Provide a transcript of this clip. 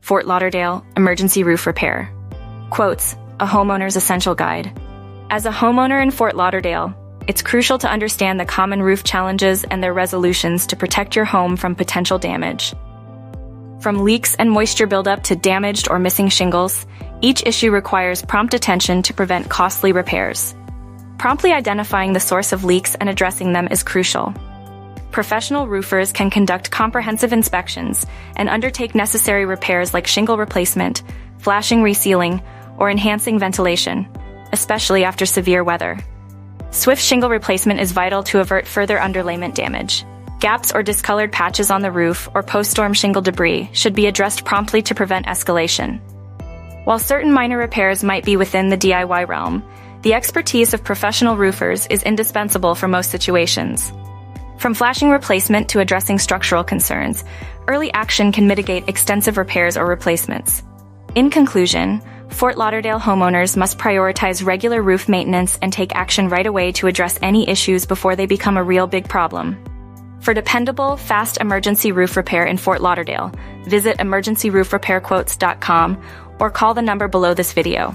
Fort Lauderdale Emergency Roof Repair. Quotes, a homeowner's essential guide. As a homeowner in Fort Lauderdale, it's crucial to understand the common roof challenges and their resolutions to protect your home from potential damage. From leaks and moisture buildup to damaged or missing shingles, each issue requires prompt attention to prevent costly repairs. Promptly identifying the source of leaks and addressing them is crucial. Professional roofers can conduct comprehensive inspections and undertake necessary repairs like shingle replacement, flashing resealing, or enhancing ventilation, especially after severe weather. Swift shingle replacement is vital to avert further underlayment damage. Gaps or discolored patches on the roof or post-storm shingle debris should be addressed promptly to prevent escalation. While certain minor repairs might be within the DIY realm, the expertise of professional roofers is indispensable for most situations. From flashing replacement to addressing structural concerns, early action can mitigate extensive repairs or replacements. In conclusion, Fort Lauderdale homeowners must prioritize regular roof maintenance and take action right away to address any issues before they become a real big problem. For dependable, fast emergency roof repair in Fort Lauderdale, visit emergencyroofrepairquotes.com or call the number below this video.